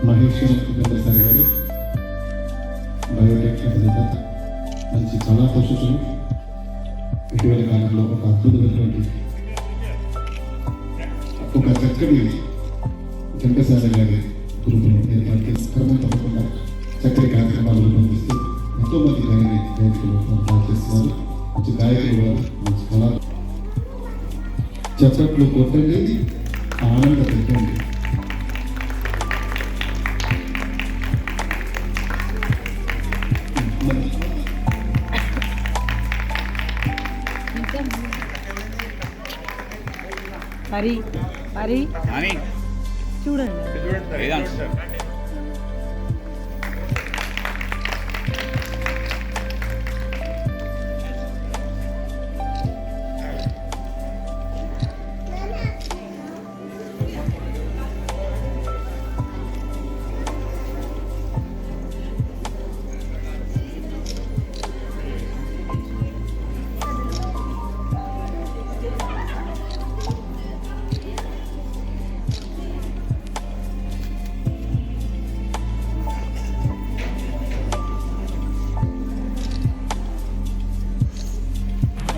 Maheshwara sir గారు Biotech ఫలిత మంచి కళా పోషకులు. ఇటీవల కాలంలో ఒక అద్భుతమైనటువంటి ఒక చక్కటి ఘంటసాల గారి గురువులు ఏర్పాటు క్రమం తప్పకుండా చక్కటి కార్యక్రమాలు రూపొందిస్తూ ఎంతోమంది గాయకులు చేస్తున్నారు. మంచి గాయకులు, మంచి కళా చప్పట్లు కొట్టండి, ఆనంద పెట్టండి. హరి హరి చూడండి.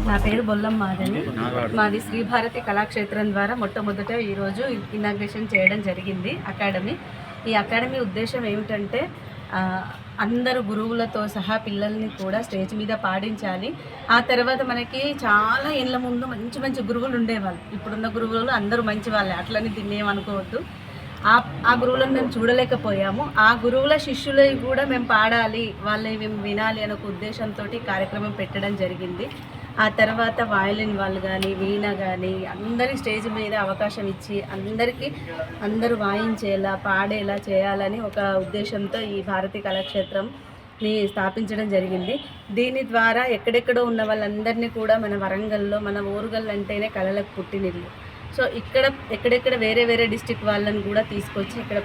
నా పేరు బొల్లం మాధవి. మాది శ్రీ భారతి కళాక్షేత్రం ద్వారా మొట్టమొదట ఈరోజు ఇనాగ్రేషన్ చేయడం జరిగింది అకాడమీ. ఈ అకాడమీ ఉద్దేశం ఏమిటంటే అందరు గురువులతో సహా పిల్లల్ని కూడా స్టేజ్ మీద పాడించాలి. ఆ తర్వాత మనకి చాలా ఏళ్ళ ముందు మంచి మంచి గురువులు ఉండేవాళ్ళు. ఇప్పుడున్న గురువులు అందరూ మంచి వాళ్ళే, అట్లని దీన్ని ఏమనుకోవద్దు. ఆ గురువులను మేము చూడలేకపోయాము. ఆ గురువుల శిష్యులవి కూడా మేము పాడాలి, వాళ్ళని మేము వినాలి అనే ఒక ఉద్దేశంతో కార్యక్రమం పెట్టడం జరిగింది. ఆ తర్వాత వయలిన్ వాళ్ళు కానీ, వీణ కానీ అందరి స్టేజ్ మీద అవకాశం ఇచ్చి అందరూ వాయించేలా, పాడేలా చేయాలని ఒక ఉద్దేశంతో ఈ భారతీ కళాక్షేత్రంని స్థాపించడం జరిగింది. దీని ద్వారా ఎక్కడెక్కడో ఉన్న వాళ్ళందరినీ కూడా మన వరంగల్లో, మన ఓరుగల్ అంటేనే కళలకు పుట్టినిల్లు. సో ఎక్కడెక్కడ వేరే వేరే డిస్టిక్ వాళ్ళని కూడా తీసుకొచ్చి ఇక్కడ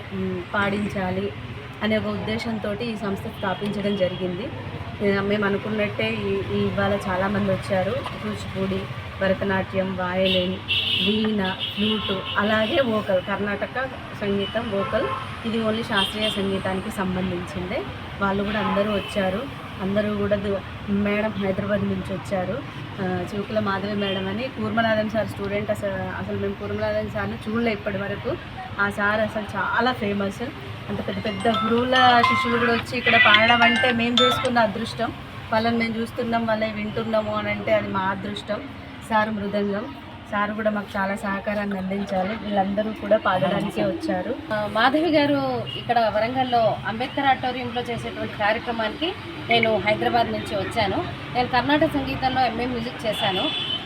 పాడించాలి అనే ఒక ఉద్దేశంతో ఈ సంస్థ స్థాపించడం జరిగింది. మేము అనుకున్నట్టే ఇవాళ చాలామంది వచ్చారు. కూచిపూడి, భరతనాట్యం, వయలిన్, వీణ, ఫ్లూటు, అలాగే వోకల్, కర్ణాటక సంగీతం వోకల్. ఇది ఓన్లీ శాస్త్రీయ సంగీతానికి సంబంధించిందే. వాళ్ళు కూడా అందరూ వచ్చారు. అందరూ కూడా మేడం హైదరాబాద్ నుంచి వచ్చారు. చివుకుల మాధవి మేడం అని కూర్మనాథన్ సార్ స్టూడెంట్. అసలు మేము కూర్మనాథన్ సార్ని చూడలే ఇప్పటి వరకు. ఆ సార్ అసలు చాలా ఫేమస్. అంత పెద్ద పెద్ద గురువుల శిష్యులు కూడా వచ్చి ఇక్కడ పాడడం అంటే మేము చేసుకున్న అదృష్టం. వాళ్ళని మేము చూస్తున్నాం, వాళ్ళని వింటున్నాము అని అంటే అది మా అదృష్టం. సార్ మృదంగం, సార్ కూడా మాకు చాలా సహకారాన్ని అందించాలి. వీళ్ళందరూ కూడా పాడడానికే వచ్చారు. మాధవి గారు ఇక్కడ వరంగల్లో అంబేద్కర్ ఆడిటోరియంలో చేసేటువంటి కార్యక్రమానికి నేను హైదరాబాద్ నుంచి వచ్చాను. నేను కర్ణాటక సంగీతంలో ఎంఏ మ్యూజిక్ చేశాను.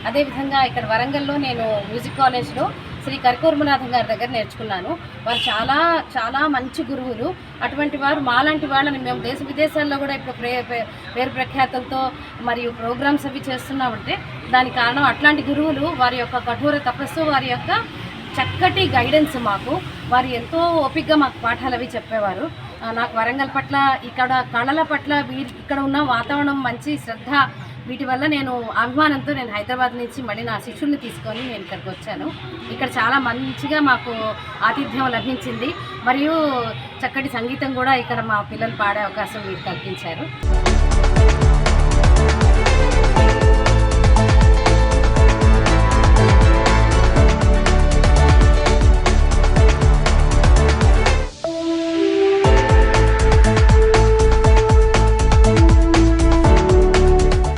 అదేవిధంగా ఇక్కడ వరంగల్లో నేను మ్యూజిక్ కాలేజ్లో శ్రీ కరికూర్మనాథం గారి దగ్గర నేర్చుకున్నాను. వారు చాలా చాలా మంచి గురువులు. అటువంటి వారు మాలాంటి వాళ్ళని మేము దేశ విదేశాల్లో కూడా ఇప్పుడు పేరు ప్రఖ్యాతులతో మరియు ప్రోగ్రామ్స్ అవి చేస్తున్నామంటే దానికి కారణం అట్లాంటి గురువులు, వారి యొక్క కఠోర తపస్సు, వారి యొక్క చక్కటి గైడెన్స్. మాకు వారు ఎంతో ఓపికగా మాకు పాఠాలు అవి చెప్పేవారు. నాకు వరంగల్ పట్ల, ఇక్కడ కళల పట్ల, ఇక్కడ ఉన్న వాతావరణం, మంచి శ్రద్ధ, వీటి వల్ల నేను అభిమానంతో నేను హైదరాబాద్ నుంచి మళ్ళీ నా శిష్యుల్ని తీసుకొని నేను ఇక్కడికి వచ్చాను. ఇక్కడ చాలా మంచిగా మాకు ఆతిథ్యం లభించింది. మరియు చక్కటి సంగీతం కూడా ఇక్కడ మా పిల్లలు పాడే అవకాశం మీరు కల్పించారు.